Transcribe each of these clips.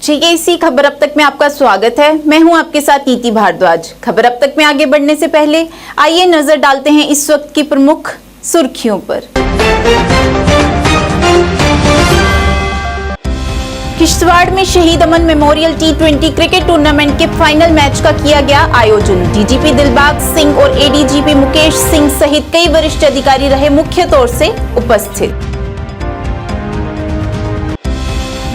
JKC खबर अब तक में आपका स्वागत है। मैं हूं आपके साथ नीति भारद्वाज। खबर अब तक में आगे बढ़ने से पहले आइए नजर डालते हैं इस वक्त की प्रमुख सुर्खियों पर। किश्तवाड़ में शहीद अमन मेमोरियल T20 क्रिकेट टूर्नामेंट के फाइनल मैच का किया गया आयोजन। डीजीपी दिलबाग सिंह और एडीजीपी मुकेश सिंह सहित कई वरिष्ठ अधिकारी रहे मुख्य तौर से उपस्थित।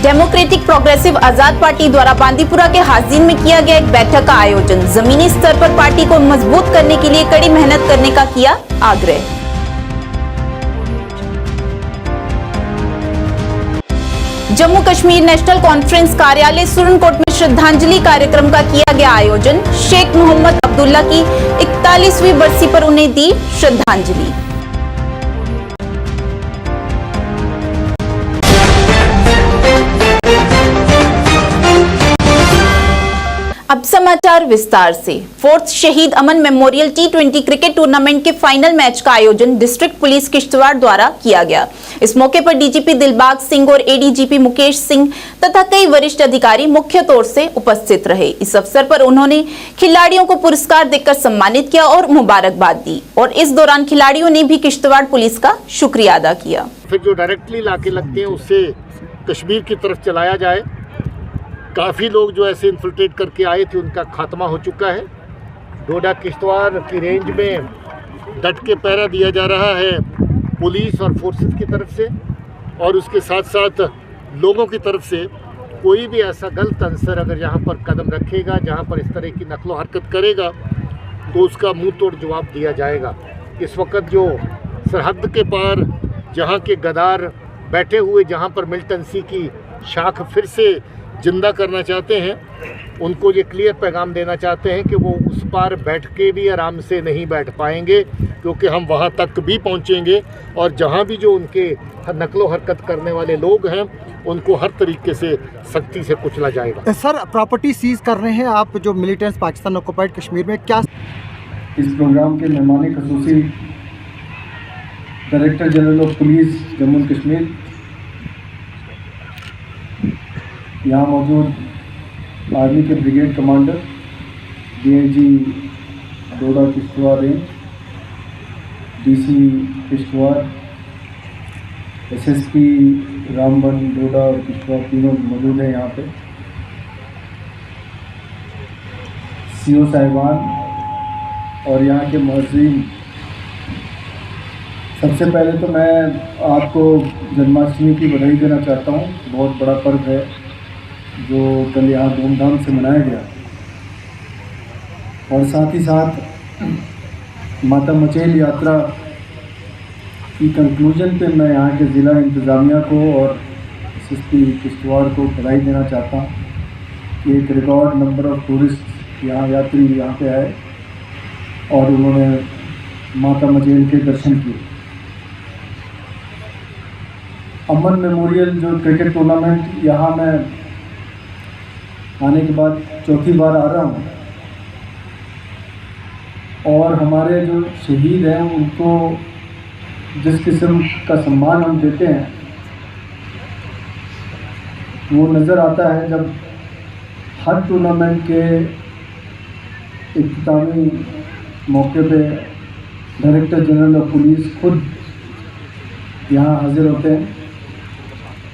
डेमोक्रेटिक प्रोग्रेसिव आजाद पार्टी द्वारा बांदीपुरा के हाजिन में किया गया एक बैठक का आयोजन। जमीनी स्तर पर पार्टी को मजबूत करने के लिए कड़ी मेहनत करने का किया आग्रह। जम्मू कश्मीर नेशनल कॉन्फ्रेंस कार्यालय सुरनकोट में श्रद्धांजलि कार्यक्रम का किया गया आयोजन। शेख मोहम्मद अब्दुल्ला की 41वीं बरसी पर उन्हें दी श्रद्धांजलि। अब समाचार विस्तार से। फोर्थ शहीद अमन मेमोरियल T20 क्रिकेट टूर्नामेंट के फाइनल मैच का आयोजन डिस्ट्रिक्ट पुलिस किश्तवाड़ द्वारा किया गया। इस मौके पर डीजीपी दिलबाग सिंह और एडीजीपी मुकेश सिंह तथा कई वरिष्ठ अधिकारी मुख्य तौर से उपस्थित रहे। इस अवसर पर उन्होंने खिलाड़ियों को पुरस्कार देकर सम्मानित किया और मुबारकबाद दी और इस दौरान खिलाड़ियों ने भी किश्तवाड़ पुलिस का शुक्रिया अदा किया। फिर जो डायरेक्टली लाके लगते हैं उससे कश्मीर की तरफ चलाया जाए। काफ़ी लोग जो ऐसे इन्फिल्ट्रेट करके आए थे उनका खात्मा हो चुका है। डोडा किश्तवाड़ की रेंज में डट के पहरा दिया जा रहा है पुलिस और फोर्सेस की तरफ से, और उसके साथ साथ लोगों की तरफ से कोई भी ऐसा गलत अंसर अगर यहाँ पर कदम रखेगा, जहाँ पर इस तरह की नकलो हरकत करेगा, तो उसका मुंह तोड़ जवाब दिया जाएगा। इस वक्त जो सरहद के पार जहाँ के गद्दार बैठे हुए, जहाँ पर मिलिटेंसी की शाख फिर से जिंदा करना चाहते हैं, उनको ये क्लियर पैगाम देना चाहते हैं कि वो उस पार बैठ के भी आराम से नहीं बैठ पाएंगे, क्योंकि हम वहाँ तक भी पहुँचेंगे और जहाँ भी जो उनके नकलो हरकत करने वाले लोग हैं उनको हर तरीके से सख्ती से कुचला जाएगा। सर, प्रॉपर्टी सीज कर रहे हैं आप जो मिलिटेंट्स पाकिस्तान ऑक्युपाइड कश्मीर में, क्या इस प्रोग्राम के मेहमान खसूसी director general of police Jammu Kashmir, यहाँ मौजूद आर्मी के brigade commander DIG Doda Kishtwar range, DC Kishtwar, SSP Ramban Doda और किश्तवाड़ तीनों मौजूद हैं यहाँ पे, CO साहिबान और यहाँ के मुअज्जिन। सबसे पहले तो मैं आपको जन्माष्टमी की बधाई देना चाहता हूँ। बहुत बड़ा पर्व है जो कल यहाँ धूमधाम से मनाया गया, और साथ ही साथ माता मचेल यात्रा की कंक्लूजन पे मैं यहाँ के ज़िला इंतज़ामिया को और SSP किश्तवाड़ को बधाई देना चाहता हूँ कि एक रिकॉर्ड नंबर ऑफ टूरिस्ट यात्री यहाँ पे आए और उन्होंने माता मचेल के दर्शन किए। अमन मेमोरियल जो क्रिकेट टूर्नामेंट, यहाँ मैं आने के बाद चौथी बार आ रहा हूँ, और हमारे जो शहीद हैं उनको जिस किस्म का सम्मान हम देते हैं वो नज़र आता है जब हर टूर्नामेंट के इख्तितामी मौके पे डायरेक्टर जनरल ऑफ पुलिस खुद यहाँ हाजिर होते हैं।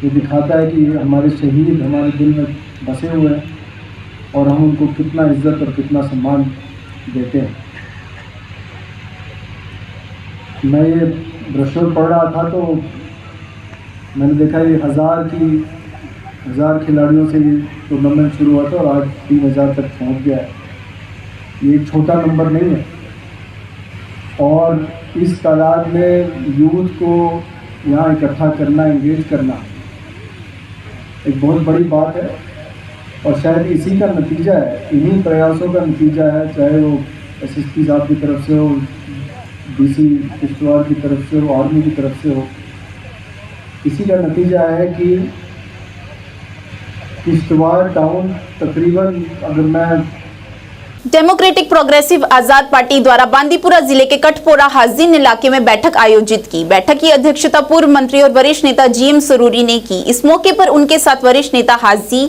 ये दिखाता है कि हमारे शहीद हमारे दिल में बसे हुए हैं और हम उनको कितना इज्जत और कितना सम्मान देते हैं। मैं ये ब्रोशर पढ़ रहा था तो मैंने देखा ये 1000 खिलाड़ियों से ये टूर्नामेंट शुरू हुआ था और आज 3000 तक पहुंच गया है। ये एक छोटा नंबर नहीं है, और इस तादाद में यूथ को यहाँ इकट्ठा करना, एंगेज करना एक बहुत बड़ी बात है, और शायद इसी का नतीजा है, इन्हीं प्रयासों का नतीजा है, चाहे वो SSP साहब की तरफ से हो, DC किश्तवाड़ की तरफ से हो, आर्मी की तरफ से हो। इसी का नतीजा है कि किश्तवाड़ टाउन तकरीबन, अगर मैं डेमोक्रेटिक प्रोग्रेसिव आजाद पार्टी द्वारा बांदीपुरा जिले के कठपोरा हाजिन इलाके में बैठक आयोजित की। बैठक की अध्यक्षता पूर्व मंत्री और वरिष्ठ नेता GM सरूरी ने की। इस मौके पर उनके साथ वरिष्ठ नेता हाजी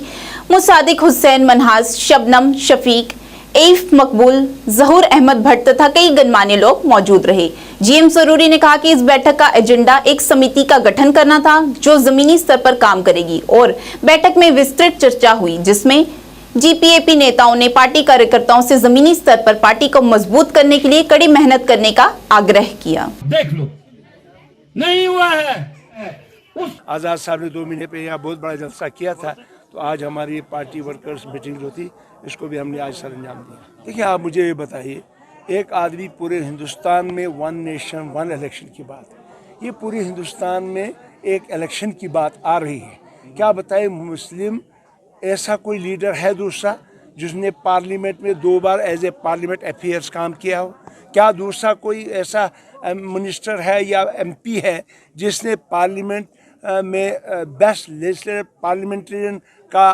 मुसादिक हुसैन मनहास, शबनम शफीक, एफ मकबूल, जहूर अहमद भट्ट तथा कई गणमान्य लोग मौजूद रहे। जीएम सरूरी ने कहा कि इस बैठक का एजेंडा एक समिति का गठन करना था जो जमीनी स्तर पर काम करेगी और बैठक में विस्तृत चर्चा हुई जिसमें जीपीएपी नेताओं ने पार्टी कार्यकर्ताओं से जमीनी स्तर पर पार्टी को मजबूत करने के लिए कड़ी मेहनत करने का आग्रह किया। देख लो, नहीं हुआ है। आज़ाद साहब ने 2 महीने पे यहाँ बहुत बड़ा जलसा किया था, तो आज हमारी पार्टी वर्कर्स मीटिंग जो थी इसको भी हमने आज सर अंजाम दिया। देखिए, आप मुझे ये बताइए, एक आदमी पूरे हिंदुस्तान में 1 नेशन 1 इलेक्शन की बात, ये पूरे हिंदुस्तान में एक इलेक्शन की बात आ रही है। क्या बताए, मुस्लिम ऐसा कोई लीडर है दूसरा जिसने पार्लियामेंट में 2 बार एज ए पार्लियामेंट अफेयर्स काम किया हो? क्या दूसरा कोई ऐसा मिनिस्टर है या एमपी है जिसने पार्लियामेंट में बेस्ट लेजिस्लेटिव पार्लियामेंटेरियन का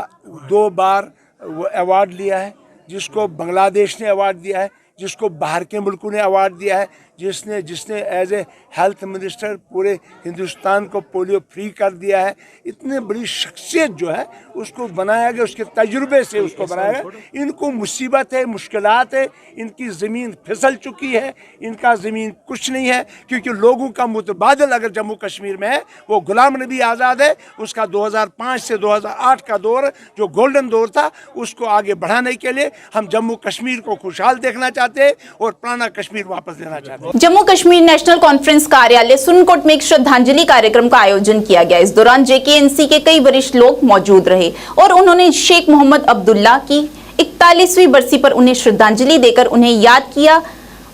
2 बार वो अवार्ड लिया है, जिसको बांग्लादेश ने अवार्ड दिया है, जिसको बाहर के मुल्कों ने अवार्ड दिया है, जिसने एज ए हेल्थ मिनिस्टर पूरे हिंदुस्तान को पोलियो फ्री कर दिया है? इतनी बड़ी शख्सियत जो है उसको बनाया गया, उसके तजुर्बे से उसको बनाया गया। इनको मुसीबत है, मुश्किलात है, इनकी ज़मीन फिसल चुकी है, इनका ज़मीन कुछ नहीं है, क्योंकि लोगों का मुतबादल अगर जम्मू कश्मीर में है वो गुलाम नबी आज़ाद है। उसका 2005 से 2008 का दौर जो गोल्डन दौर था, उसको आगे बढ़ाने के लिए हम जम्मू कश्मीर को खुशहाल देखना चाहते हैं और पुराना कश्मीर वापस लेना चाहते हैं। जम्मू कश्मीर नेशनल कॉन्फ्रेंस कार्यालय सुरनकोट में एक श्रद्धांजलि कार्यक्रम का आयोजन किया गया। इस दौरान जेकेएनसी के कई वरिष्ठ लोग मौजूद रहे और उन्होंने शेख मोहम्मद अब्दुल्ला की 41वीं बरसी पर उन्हें श्रद्धांजलि देकर उन्हें याद किया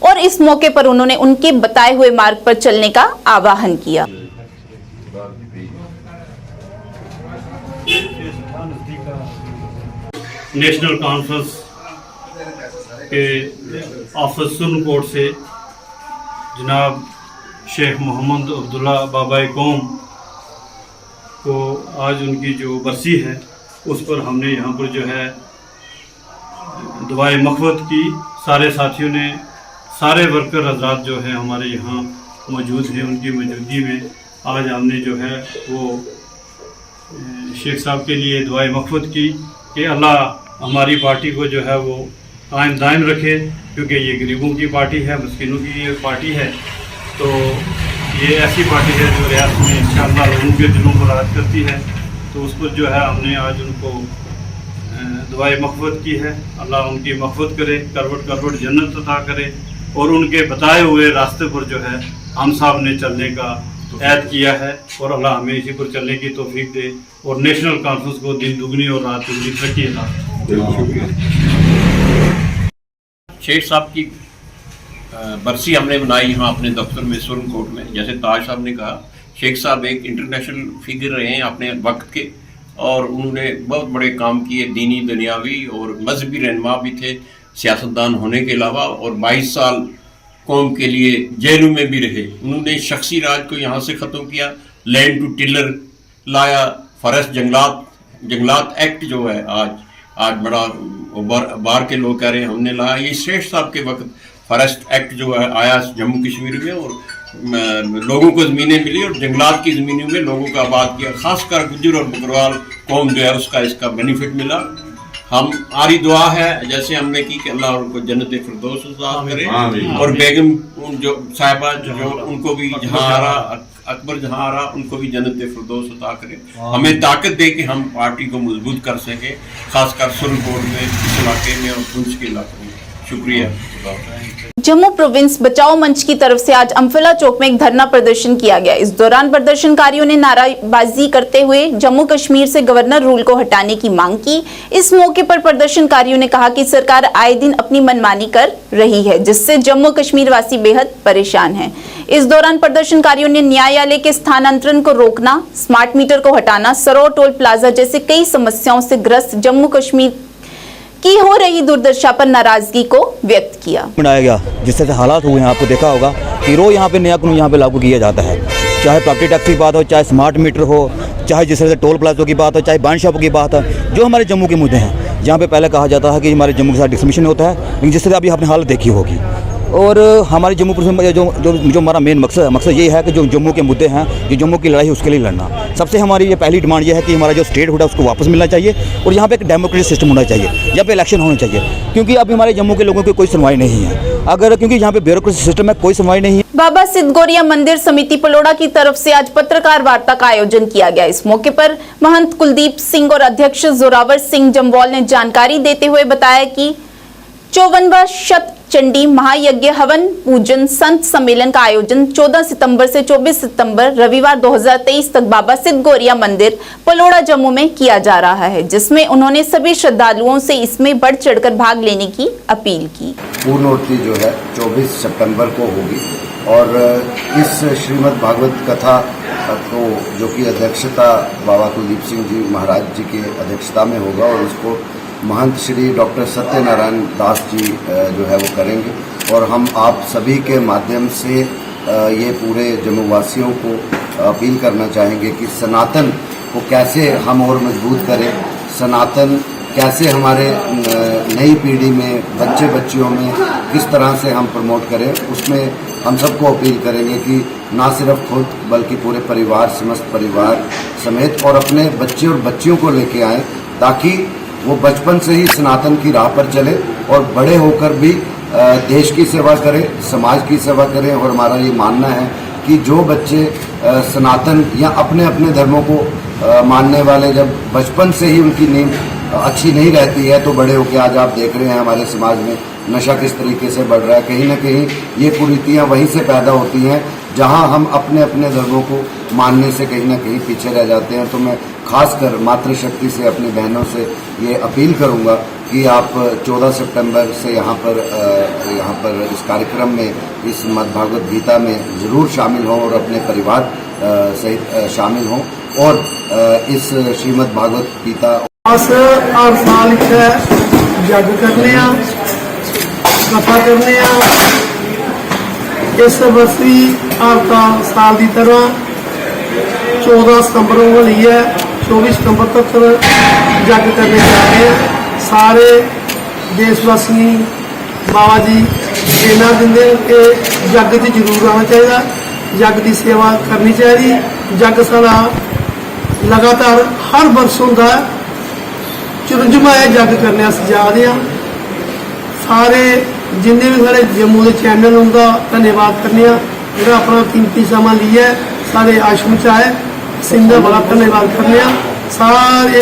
और इस मौके पर उन्होंने उनके बताए हुए मार्ग पर चलने का आह्वान किया। नेशनल कॉन्फ्रेंस के ऑफिस सुरनकोट से जनाब शेख मोहम्मद अब्दुल्ला बाबाए कौम को आज उनकी जो बरसी है उस पर हमने यहाँ पर जो है दुआए मग़फ़िरत की। सारे साथियों ने, सारे वर्कर हज़रात जो है हमारे यहाँ मौजूद हैं, उनकी मौजूदगी में आज हमने जो है वो शेख साहब के लिए दुआए मग़फ़िरत की कि अल्लाह हमारी पार्टी को जो है वो कायम दायम रखे, क्योंकि ये गरीबों की पार्टी है, मस्किनों की ये पार्टी है। तो ये ऐसी पार्टी है जो रियासत में इंशाअल्लाह लोगों के दिलों को राहत करती है। तो उस पर जो है हमने आज उनको दुआए मग़फ़िरत की है। अल्लाह उनकी मग़फ़िरत करे, करवट करवट जन्नत अता करे और उनके बताए हुए रास्ते पर जो है हम साहब ने चलने का ऐद किया है और अल्लाह हमें इसी पर चलने की तौफीक दे और नेशनल कॉन्फ्रेंस को दिन दुगनी और रात दुगनी तरक्की अता। शेख साहब की बरसी हमने बनाई यहाँ अपने दफ्तर में सुरनकोट में। जैसे ताज साहब ने कहा, शेख साहब एक इंटरनेशनल फिगर रहे हैं अपने वक्त के और उन्होंने बहुत बड़े काम किए, दीनी दुनियावी और मजहबी रहनुमा भी थे सियासतदान होने के अलावा, और 22 साल कौम के लिए जेलों में भी रहे। उन्होंने शख्सी राज को यहाँ से ख़त्म किया, लैंड टू टिलर लाया, फॉरेस्ट जंगलात एक्ट जो है आज बड़ा बार के लोग कह रहे हैं हमने लाया। ये शेख साहब के वक्त फॉरेस्ट एक्ट जो है आया जम्मू कश्मीर में और लोगों को ज़मीनें मिली और जंगलात की ज़मीनों में लोगों का आबाद किया। ख़ासकर गुज्जर और बकरवाल कौम जो है उसका इसका बेनिफिट मिला। हम आरी दुआ है जैसे हमने की कि अल्लाह उनको जन्नत फिरदौस अता करे और बेगम जो साहिबा जो उनको भी जहाँ आ रहा अकबर जहाँ आ रहा उनको भी जन्नत फिरदौस अता करे। हमें ताकत दे कि हम पार्टी को मजबूत कर सकें, खासकर सुरनकोट में, इस इलाके में और पुंछ के इलाके में। शुक्रिया। जम्मू प्रोविंस बचाओ मंच की तरफ से आज अम्फला चौक में एक धरना प्रदर्शन किया गया। इस दौरान प्रदर्शनकारियों ने नाराबाजी करते हुए जम्मू कश्मीर से गवर्नर रूल को हटाने की मांग की। इस मौके पर प्रदर्शनकारियों ने कहा कि सरकार आए दिन अपनी मनमानी कर रही है, जिससे जम्मू कश्मीर वासी बेहद परेशान हैं। इस दौरान प्रदर्शनकारियों ने न्यायालय के स्थानांतरण को रोकना, स्मार्ट मीटर को हटाना, सरोवर टोल प्लाजा जैसे कई समस्याओं से ग्रस्त जम्मू कश्मीर की हो रही दुर्दशा पर नाराजगी को व्यक्त किया। बनाया गया जिस तरह से हालात हुए हैं, आपको देखा होगा कि रोज यहाँ पे नया कानून यहाँ पे लागू किया जाता है, चाहे प्रॉपर्टी टैक्स की बात हो, चाहे स्मार्ट मीटर हो, चाहे जिस तरह से टोल प्लाजों की बात हो, चाहे बाइन शॉप की बात हो, जो हमारे जम्मू के मुद्दे हैं। जहाँ पे पहले कहा जाता है कि हमारे जम्मू के साथ डिस्कमिशन होता है, लेकिन जिस तरह अभी आपने हालत देखी होगी, और हमारे जम्मू कश्मीर जो जो जो हमारा मेन मकसद ये है कि जो जम्मू के मुद्दे हैं, जो जम्मू की लड़ाई है उसके लिए लड़ना। सबसे हमारी ये पहली डिमांड ये है कि हमारा जो स्टेटहुड है उसको वापस मिलना चाहिए और यहाँ पे एक डेमोक्रेटिक सिस्टम होना चाहिए, यहाँ पे इलेक्शन होने चाहिए, क्योंकि अभी हमारे जम्मू के लोगों की कोई सुनवाई नहीं है। अगर क्योंकि यहाँ पे ब्यूरोक्रेसी सिस्टम है, कोई सुनवाई नहीं है। बाबा सिद्ध गौरिया मंदिर समिति पलोड़ा की तरफ से आज पत्रकार वार्ता का आयोजन किया गया। इस मौके पर महंत कुलदीप सिंह और अध्यक्ष जोरावर सिंह जम्वाल ने जानकारी देते हुए बताया कि 54वां शत चंडी महायज्ञ हवन पूजन संत सम्मेलन का आयोजन 14 सितंबर से 24 सितंबर रविवार 2023 तक बाबा सिद्ध गौरिया मंदिर पलोड़ा जम्मू में किया जा रहा है, जिसमें उन्होंने सभी श्रद्धालुओं से इसमें बढ़ चढ़कर भाग लेने की अपील की। पूर्णोत्सव जो है 24 सितंबर को होगी और इस श्रीमद् भागवत कथा को जो कि अध्यक्षता बाबा कुलदीप सिंह जी महाराज जी की अध्यक्षता में होगा और उसको महंत श्री डॉक्टर सत्यनारायण दास जी जो है वो करेंगे। और हम आप सभी के माध्यम से ये पूरे जम्मू वासियों को अपील करना चाहेंगे कि सनातन को कैसे हम और मजबूत करें, सनातन कैसे हमारे नई पीढ़ी में बच्चे बच्चियों में किस तरह से हम प्रमोट करें, उसमें हम सबको अपील करेंगे कि ना सिर्फ खुद बल्कि पूरे परिवार, समस्त परिवार समेत और अपने बच्चे और बच्चियों को लेके आएँ, ताकि वो बचपन से ही सनातन की राह पर चले और बड़े होकर भी देश की सेवा करें, समाज की सेवा करें। और हमारा ये मानना है कि जो बच्चे सनातन या अपने अपने धर्मों को मानने वाले जब बचपन से ही उनकी नींव अच्छी नहीं रहती है, तो बड़े होकर आज आप देख रहे हैं हमारे समाज में नशा किस तरीके से बढ़ रहा है। कहीं ना कहीं ये कुरीतियाँ वहीं से पैदा होती हैं जहां हम अपने अपने धर्मों को मानने से कहीं ना कहीं पीछे रह जाते हैं। तो मैं खासकर मातृशक्ति से अपनी बहनों से ये अपील करूंगा कि आप 14 सितंबर से यहाँ पर इस कार्यक्रम में, इस श्रीमद्भागवत गीता में ज़रूर शामिल हों और अपने परिवार सहित शामिल हों और इस श्रीमद्भागवत गीता हर साल जग करने कथा करने इस वर्ष भी आपका साल की तरह 14 सितंबर को लिए 24 सितंबर तक जग करने जा रहे हैं। सारे देशवासी बाबा जी प्रेरणा देंगे कि जग च जरूर आना चाहिए, जग की सेवा करनी चाहिए। जग सारा लगातार हर वर्ष होता है, 54वां जग करने अस जा रहे हैं। सारे जिन्हें भी सारे जम्मू के चैनल उनका धन्यवाद करने जो अपना कीमती समा लिया सारे आश्रम च आए, सिंह का बड़ा धन्यवाद करने। सारे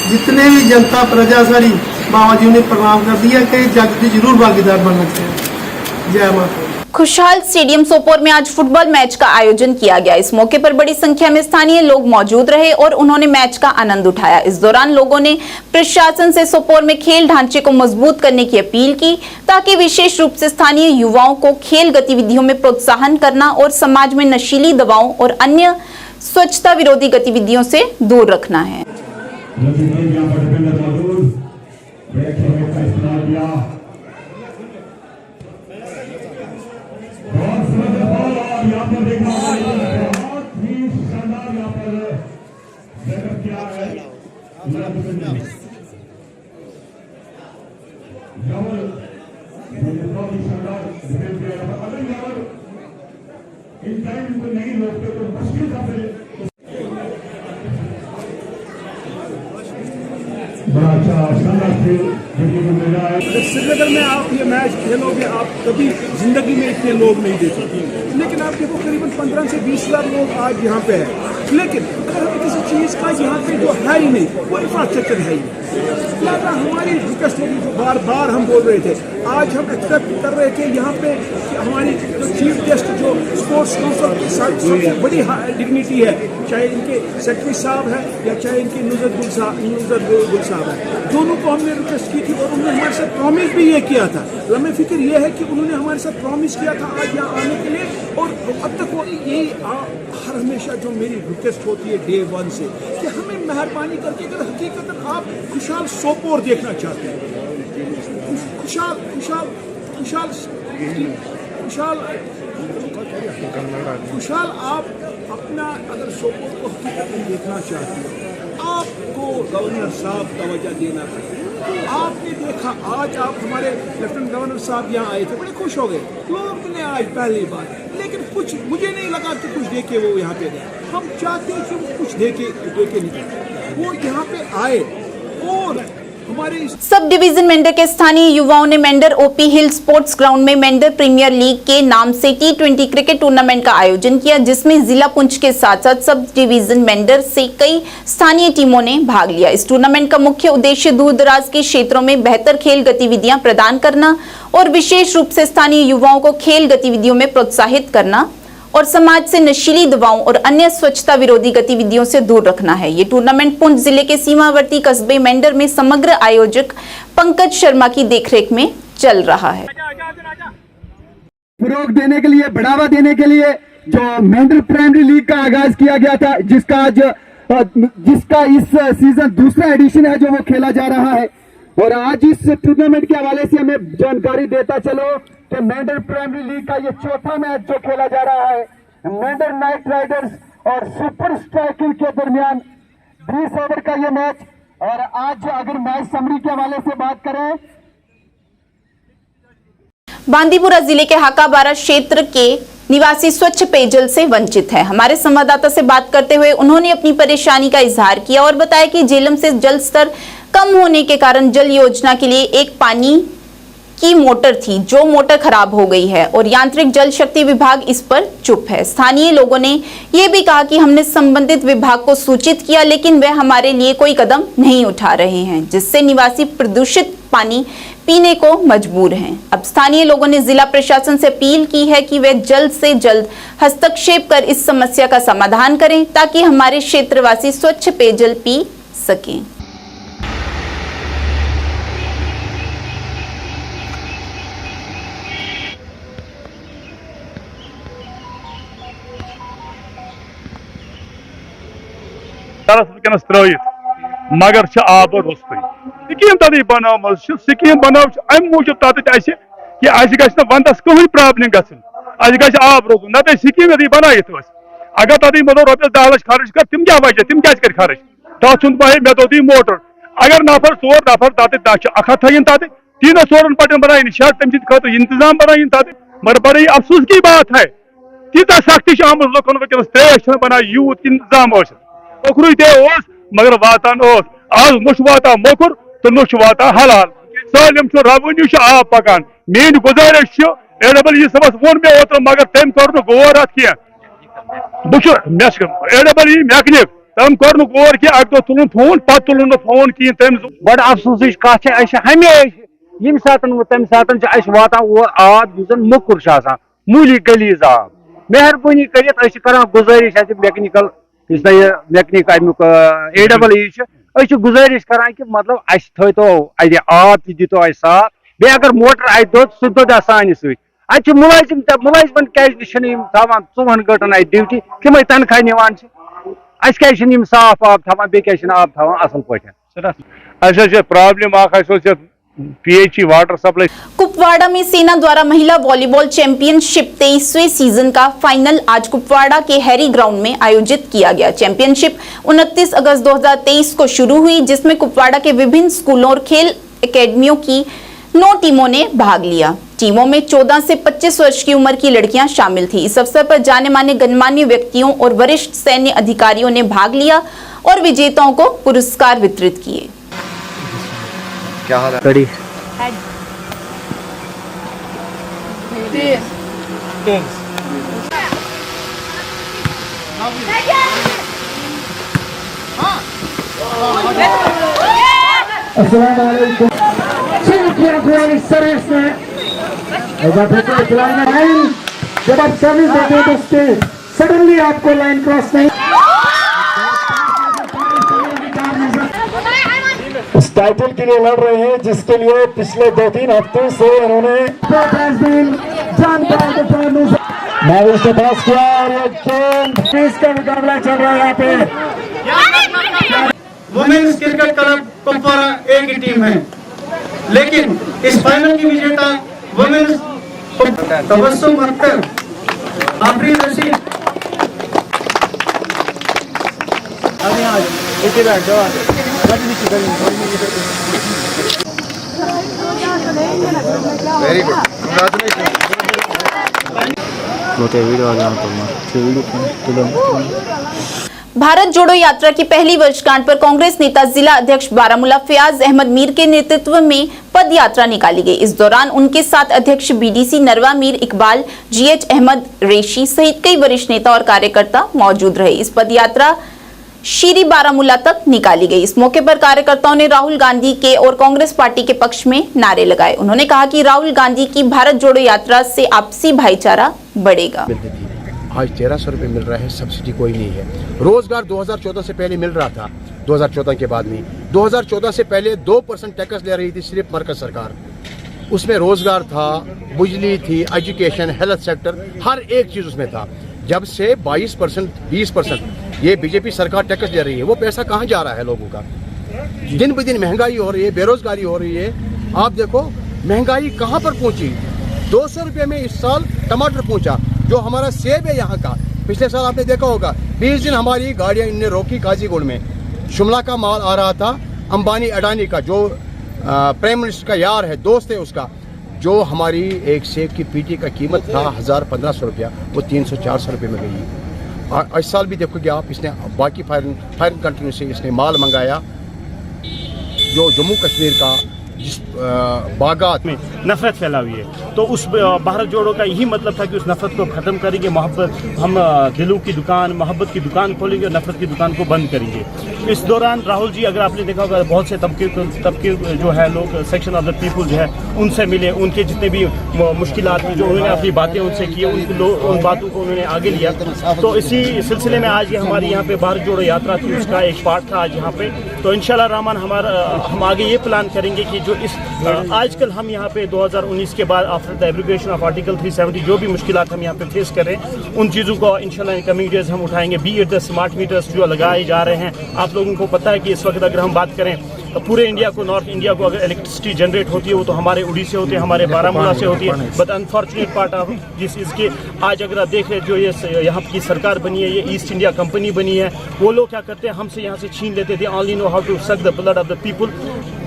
जितने भी जनता प्रजा सारी बाबा जी ने प्रणाम कर दिया कि जग की जरूर भागीदार बनना चाहिए। जय माता। खुशहाल स्टेडियम सोपोर में आज फुटबॉल मैच का आयोजन किया गया। इस मौके पर बड़ी संख्या में स्थानीय लोग मौजूद रहे और उन्होंने मैच का आनंद उठाया। इस दौरान लोगों ने प्रशासन से सोपोर में खेल ढांचे को मजबूत करने की अपील की, ताकि विशेष रूप से स्थानीय युवाओं को खेल गतिविधियों में प्रोत्साहन करना और समाज में नशीली दवाओं और अन्य स्वच्छता विरोधी गतिविधियों से दूर रखना है। श्रीनगर में आप ये मैच खेलोगे, आप कभी जिंदगी में इतने लोग नहीं देखे, लेकिन आप देखो करीबन 15 से 20 हज़ार लोग आज यहाँ पे है। लेकिन अगर हमें किसी चीज़ का यहाँ पे जो है ही नहीं, वो इंफ्रास्ट्रक्चर है ही नहीं। हमारी रिक्वेस्ट होगी, जो बार बार हम बोल रहे थे, आज हम एक्सपेक्ट कर रहे थे यहाँ पे कि हमारी जो चीफ गेस्ट जो स्पोर्ट्स काउंसिल की सबसे बड़ी डिग्निटी है, चाहे इनके सेक्रेटरी साहब है या चाहे इनके नुज़र गुल साहब है, दोनों को हमने रिक्वेस्ट की थी और उन्होंने हमारे साथ प्रॉमिस भी ये किया था। हमें फिक्र ये है कि उन्होंने हमारे साथ प्रॉमिस किया था आज यहाँ आने के लिए, और अब तक वो यही हर हमेशा जो मेरी रिक्वेस्ट होती है डे 1 से कि हमें मेहरबानी करके अगर हकीकत आप खुशहाल सोपोर देखना चाहते हैं, खुशहाल आप अपना अगर सोपोर को हकीकत में देखना चाहते हो, आपको गवर्नर साहब तवज्जो देना चाहिए। आपने देखा आज आप हमारे लेफ्टिनेंट गवर्नर साहब यहाँ आए थे, बड़े खुश हो गए लोग ने आज पहली बार, लेकिन कुछ मुझे नहीं लगा कि कुछ देके वो यहाँ पे गए। हम चाहते हैं कि वो कुछ देके निकले, वो यहाँ पे आए और हमारे सब डिवीजन मेंढर के स्थानीय युवाओं ने मेंढर ओपी हिल स्पोर्ट्स ग्राउंड में मेंढर प्रीमियर लीग के नाम से T20 क्रिकेट टूर्नामेंट का आयोजन किया, जिसमें जिला पुंछ के साथ साथ सब डिवीजन मेंढर से कई स्थानीय टीमों ने भाग लिया। इस टूर्नामेंट का मुख्य उद्देश्य दूर दराज के क्षेत्रों में बेहतर खेल गतिविधियां प्रदान करना और विशेष रूप से स्थानीय युवाओं को खेल गतिविधियों में प्रोत्साहित करना और समाज से नशीली दवाओं और अन्य स्वच्छता विरोधी गतिविधियों से दूर रखना है। ये टूर्नामेंट पुंछ जिले के सीमावर्ती कस्बे मेंढर में समग्र आयोजक पंकज शर्मा की देखरेख में चल रहा है। फरोग देने के लिए, बढ़ावा देने के लिए जो मेंढर प्राइमरी लीग का आगाज किया गया था, जिसका इस सीजन दूसरा एडिशन है जो वो खेला जा रहा है। और आज इस टूर्नामेंट के हवाले से हमें जानकारी देता चलो कि मेंढर प्राइमरी लीग का ये चौथा मैच जो खेला जा रहा है, मेंढर नाइट राइडर्स और सुपर स्ट्राइकर के दरमियान 20 ओवर का ये मैच। और आज अगर मैच समरी के हवाले से बात करें, बांदीपुरा जिले के हाकाबारा क्षेत्र के निवासी स्वच्छ पेयजल से वंचित है। हमारे संवाददाता से बात करते हुए उन्होंने अपनी परेशानी का इजहार किया और बताया कि झेलम से जल स्तर कम होने के कारण जल योजना के लिए एक पानी की मोटर थी जो मोटर खराब हो गई है और यांत्रिक जल शक्ति विभाग इस पर चुप है। स्थानीय लोगों ने यह भी कहा कि हमने संबंधित विभाग को सूचित किया, लेकिन वे हमारे लिए कोई कदम नहीं उठा रहे हैं, जिससे निवासी प्रदूषित पानी पीने को मजबूर हैं। अब स्थानीय लोगों ने जिला प्रशासन से अपील की है कि वे जल्द से जल्द हस्तक्षेप कर इस समस्या का समाधान करें ताकि हमारे क्षेत्रवासी स्वच्छ पेयजल पी सकें। वनस त्रित मगर आब रुस्त स्कीम तथी बन स्कीम बन अम मूजूब तथ कि वंदस कहीं प्रॉब्लम गि आब रोज ना स्कीम यदि बनाइथ अगर तथी मतलब रुपये 10 लाख खर्च कर तम क्या वजह तम क्या खर्च तथ मे दो दी मोटर अगर नफर 4 नफर तथ अख थन तथ तीनों 4 पटन बनाई शर्ट तम खुद इंतजाम बनाई तथ मगर बड़ी अफसोस की बात है तीत सख्ती आम लुकन वनस त्रेश बना यूत इंतजाम मोखर ते मगर वातान आज नुश वाता मोखर तो नुश वाता हलाल सालम रेवेन्यू आब पकान। मेन गुजारिश AWE सबस वो मे ओतर मगर तम कर गौर अत कह AWE मैकेनिक तम कर गौर कि अक दो तुलन फोन पे तुलन फोन कहें तम बड़ अफसोस कह हमेशा यम सात तम सात वातान और आब मोकुर मूली गलीज आब मेहरबानी कर गुजारिश मैकेनिकल मैकेनिक अमुक AWE गुजारिश करान कि मतलब तो आब तो साफ बे अगर मोटर दो सह दो सान सत मुलाजिमन क्या 24 घंटन ड्यूटी तम तनख्वाह निवान क्या साफ आब थवान बे क्या आब थवान असल पे problem PHE water supply. Kupwara में सेना द्वारा महिला वॉलीबॉल चैंपियनशिप 23वें सीजन का फाइनल आज कुपवाड़ा के हैरी ग्राउंड में आयोजित किया गया। चैंपियनशिप 29 अगस्त 2023 को शुरू हुई, जिसमें कुपवाड़ा के विभिन्न स्कूलों और खेल एकेडमियों की 9 टीमों ने भाग लिया। टीमों में 14 से 25 वर्ष की उम्र की लड़कियां शामिल थी। इस अवसर पर जाने माने गणमान्य व्यक्तियों और वरिष्ठ सैन्य अधिकारियों ने भाग लिया और विजेताओं को पुरस्कार वितरित किए। क्या हाल है? कड़ी जब आप सर्विस देते हैं तो सडनली आपको लाइन क्रॉस नहीं। इस टाइटल के लिए लड़ रहे हैं जिसके लिए पिछले 2-3 हफ्तों से इन्होंने मैच से पास किया और ये इसका मुकाबला चल रहा है यहाँ पे। वुमेन्स क्रिकेट क्लब कुपवाड़ा एक ही टीम है, लेकिन इस फाइनल की विजेता women's Tabassum Akhtar, Afreen Rashid, very good, Bharat Jodo Yatra की पहली वर्षगांठ पर कांग्रेस नेता जिला अध्यक्ष बारामूला फयाज अहमद मीर के नेतृत्व में पद यात्रा निकाली गई। इस दौरान उनके साथ अध्यक्ष बीडीसी नरवा मीर इकबाल, जीएच अहमद रेशी सहित कई वरिष्ठ नेता और कार्यकर्ता मौजूद रहे। इस पद यात्रा शीरी बारामूला तक निकाली गई। इस मौके पर कार्यकर्ताओं ने राहुल गांधी के और कांग्रेस पार्टी के पक्ष में नारे लगाए। उन्होंने कहा कि राहुल गांधी की भारत जोड़ो यात्रा से आपसी भाईचारा बढ़ेगा। आज 1300 रुपये मिल रहा है, सब्सिडी कोई नहीं है। रोजगार 2014 से पहले मिल रहा था, 2014 के बाद नहीं। 2014 से पहले 2% टैक्स ले रही थी सिर्फ मरकज सरकार, उसमें रोजगार था, बिजली थी, एजुकेशन, हेल्थ सेक्टर, हर एक चीज़ उसमें था। जब से 22%, 20% ये बीजेपी सरकार टैक्स दे रही है, वो पैसा कहाँ जा रहा है लोगों का? दिन ब दिन महंगाई हो रही है, बेरोजगारी हो रही है। आप देखो महंगाई कहाँ पर पहुँची। 200 रुपये में इस साल टमाटर पहुँचा, जो हमारा सेब है यहाँ का। पिछले साल आपने देखा होगा 20 दिन हमारी गाड़ियाँ इनने रोकी काजीगुड़ में। शिमला का माल आ रहा था, अंबानी अडानी का, जो प्राइम मिनिस्टर का यार है, दोस्त है उसका, जो हमारी एक सेब की पीटी का कीमत था 1000-1500 रुपया, वो 300-400 रुपये में गई। और इस साल भी देखोगे आप, इसने बाकी फॉरेन कंट्री से इसने माल मंगाया, जो जम्मू कश्मीर का जिस बागात में नफरत फैला हुई है। तो उस भारत जोड़ो का यही मतलब था कि उस नफरत को ख़त्म करेंगे, मोहब्बत, हम दिलों की दुकान, मोहब्बत की दुकान खोलेंगे और नफरत की दुकान को बंद करेंगे। इस दौरान राहुल जी, अगर आपने देखा होगा, बहुत से तबके जो है लोग, सेक्शन ऑफ द पीपल जो है, उनसे मिले, उनके जितने भी मुश्किलात थी, जो उन्होंने अपनी बातें उनसे की, उन बातों को उन्होंने आगे लिया। तो इसी सिलसिले में आज ये हमारी यहाँ पे भारत जोड़ो यात्रा थी, उसका एक पार्ट था आज यहाँ पे। तो इंशाल्लाह रहमान हम आगे ये प्लान करेंगे कि जो इस आजकल हम यहाँ पे 2019 के बाद आफ्टर द एब्रिगेशन ऑफ आर्टिकल 370 जो भी मुश्किलात हम यहाँ पे फेस कर रहे हैं, उन चीज़ों को इंशाल्लाह इन कमिंग डेज हम उठाएंगे। B it the smart metres जो लगाए जा रहे हैं। आप लोगों को पता है कि इस वक्त अगर हम बात करें पूरे इंडिया को, नॉर्थ इंडिया को अगर इलेक्ट्रिसिटी जनरेट होती है वो तो हमारे उड़ी से होती है, हमारे बारामूला से होती है। बट अनफॉर्चुनेट पार्ट ऑफ जिस इसके आज अगर आप देख रहे जो ये यहाँ की सरकार बनी है, ये ईस्ट इंडिया कंपनी बनी है, वो लोग क्या करते हैं, हमसे यहाँ से छीन लेते थे। Only know how to suck the blood of the people.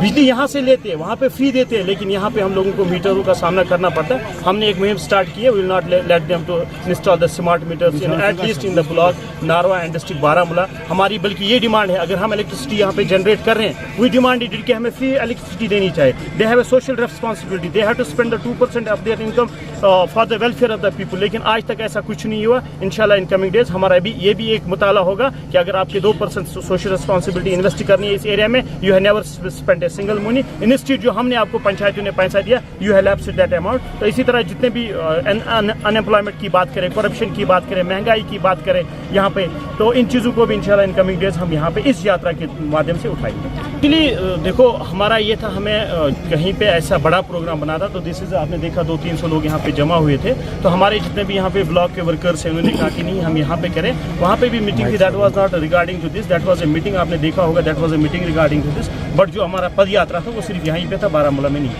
बिजली यहाँ से लेते हैं, वहाँ पे फ्री देते हैं, लेकिन यहाँ पे हम लोगों को मीटरों का सामना करना पड़ता है। हमने एक मुहिम स्टार्ट की है, will not let them to install the smart meters in at least in the block Narwa and district Baramulla. हमारी बल्कि ये डिमांड है, अगर हम इलेक्ट्रिसिटी यहाँ पे जनरेट कर रहे हैं, वी डिमांड इट कि हमें फ्री इलेक्ट्रिसिटी देनी चाहिए। They have a social responsibility, they have to spend the 2% of their income for the welfare of the people. लेकिन आज तक ऐसा कुछ नहीं हुआ। इंशाल्लाह इन कमिंग डेज हमारा ये भी एक मुताला होगा कि अगर आपके 2% सोशल रिस्पॉन्सिबिलिटी इन्वेस्ट करनी है इस एरिया में, you have never spend a single money. Institute जो हमने आपको पंचायतों ने पैसा दिया, you have lapsed that amount. तो इसी तरह जितने भी अनएम्प्लॉयमेंट की बात करें, करप्शन की बात करें, महंगाई की बात करें यहाँ पे, तो इन चीज़ों को भी इंशाल्लाह इन कमिंग डेज हम यहाँ पे इस यात्रा के माध्यम से उठाएंगे। एक्चुअली देखो हमारा ये था, हमें कहीं पे ऐसा बड़ा प्रोग्राम बना था, तो दिस इज आपने देखा 200-300 लोग यहाँ पे जमा हुए थे। तो हमारे जितने भी यहाँ पे ब्लॉक के वर्कर्स हैं, उन्होंने कहा कि नहीं हम यहाँ पे करें। वहाँ पे भी मीटिंग थी, that was not regarding to this, that was a meeting, आपने देखा होगा, that was a meeting regarding to this. But जो हमारा पद यात्रा था वो सिर्फ यहीं पे था, बारामूला में नहीं।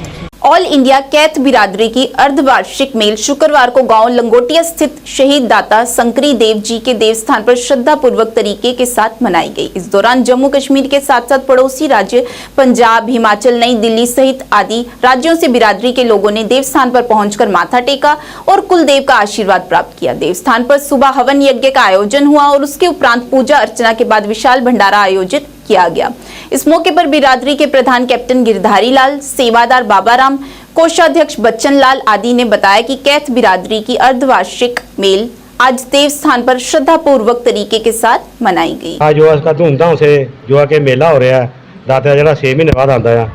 ऑल इंडिया कैथ बिरादरी की अर्धवार्षिक मेल शुक्रवार को गांव लंगोटिया स्थित शहीद दाता संकरी देव जी के देवस्थान पर श्रद्धापूर्वक तरीके के साथ मनाई गई। इस दौरान जम्मू कश्मीर के साथ साथ पड़ोसी राज्य पंजाब, हिमाचल, नई दिल्ली सहित आदि राज्यों से बिरादरी के लोगों ने देवस्थान पर पहुंचकर माथा टेका और कुलदेव का आशीर्वाद प्राप्त किया। देवस्थान पर सुबह हवन यज्ञ का आयोजन हुआ और उसके उपरांत पूजा अर्चना के बाद विशाल भंडारा आयोजित किया गया। इस मौके पर बिरादरी के प्रधान कैप्टन गिरधारी लाल, सेवादार बाबाराम, कोषाध्यक्ष बच्चन लाल आदि ने बताया कि कैथ बिरादरी की अर्धवार्षिक मेल आज देवस्थान पर श्रद्धापूर्वक तरीके के साथ मनाई गई। आज जो इसका धूमधाम से जो के मेला हो रहा है, दाता जो 6 महीने बाद आता है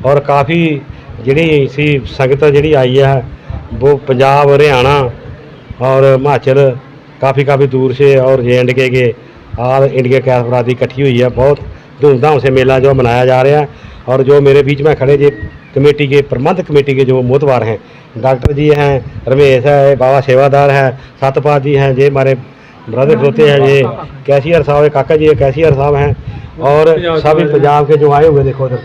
और काफ़ी जी संगत जी आई है वो पंजाब, हरियाणा और हिमाचल काफ़ी दूर से और JNK के ऑल इंडिया कैथ बिरादरी इकट्ठी हुई है। बहुत धूमधाम से मेला जो मनाया जा रहा है। और जो मेरे बीच में खड़े जे कमेटी के प्रबंध कमेटी के जो मोहतवार हैं, डॉक्टर जी हैं, रमेश है, बाबा सेवादार हैं, सतपाल जी हैं, ये हमारे ब्रदर होते हैं, ये कैशियर साहब है, काका जी कैशियर साहब हैं, और सभी पंजाब के जो आए हुए देखो उधर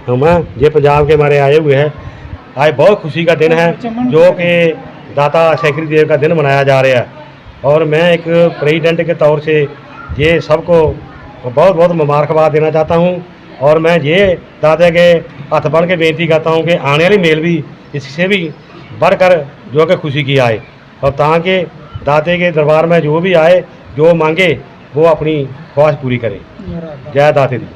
हम ये पंजाब के हमारे आए हुए हैं। आज बहुत खुशी का दिन है जो कि दाता संकरी देव का दिन मनाया जा रहा है। और मैं एक प्रेसिडेंट के तौर से ये सबको बहुत बहुत मुबारकबाद देना चाहता हूँ और मैं ये दादे के हथ बढ़ के बेनती करता हूँ कि आने वाली मेल भी इससे भी बढ़कर जो कि खुशी की आए और ताकि दादे के दरबार में जो भी आए जो मांगे वो अपनी ख्वाहिश पूरी करे। जय दाते दी।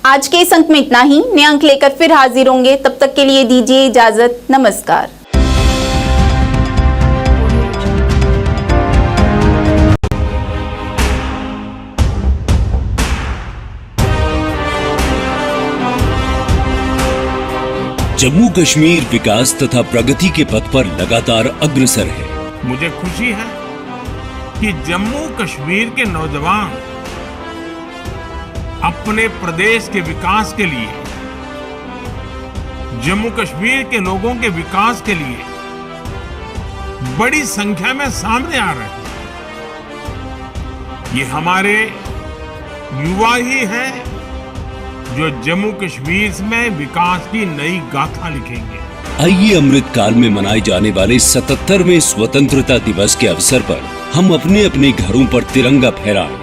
आज के इस अंक में इतना ही। नए अंक लेकर फिर हाजिर होंगे, तब तक के लिए दीजिए इजाजत। नमस्कार। जम्मू कश्मीर विकास तथा प्रगति के पथ पर लगातार अग्रसर है। मुझे खुशी है कि जम्मू कश्मीर के नौजवान अपने प्रदेश के विकास के लिए, जम्मू कश्मीर के लोगों के विकास के लिए बड़ी संख्या में सामने आ रहे हैं। ये हमारे युवा ही हैं जो जम्मू कश्मीर में विकास की नई गाथा लिखेंगे। आइए अमृत काल में मनाए जाने वाले 77वें स्वतंत्रता दिवस के अवसर पर हम अपने अपने घरों पर तिरंगा फहराएं।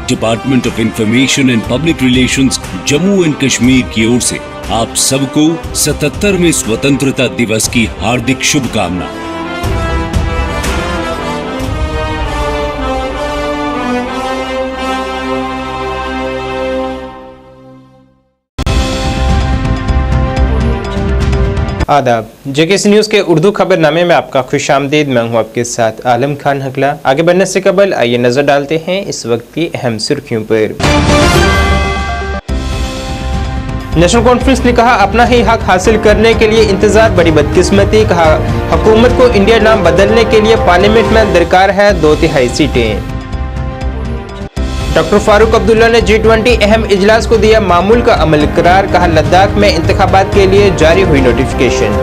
Department of information and public relations Jammu and Kashmir की ओर से आप सबको 77वें स्वतंत्रता दिवस की हार्दिक शुभकामनाएं। आदाब, जेकेसी न्यूज़ के उर्दू खबरनामे में आपका खुशामदीद। मैं हूं आपके साथ आलम खान हकला। आगे बढ़ने से कबल आइए नजर डालते हैं इस वक्त की अहम सुर्खियों पर। नेशनल कॉन्फ्रेंस ने कहा अपना ही हक हासिल करने के लिए इंतजार बड़ी बदकिस्मती। कहा हुकूमत को इंडिया नाम बदलने के लिए पार्लियामेंट में दरकार है 2/3 सीटें। डॉक्टर फारूक अब्दुल्ला ने G20 अहम इजलास को दिया मामूल का अमल करार। कहा लद्दाख में इंतखाबात के लिए जारी हुई नोटिफिकेशन।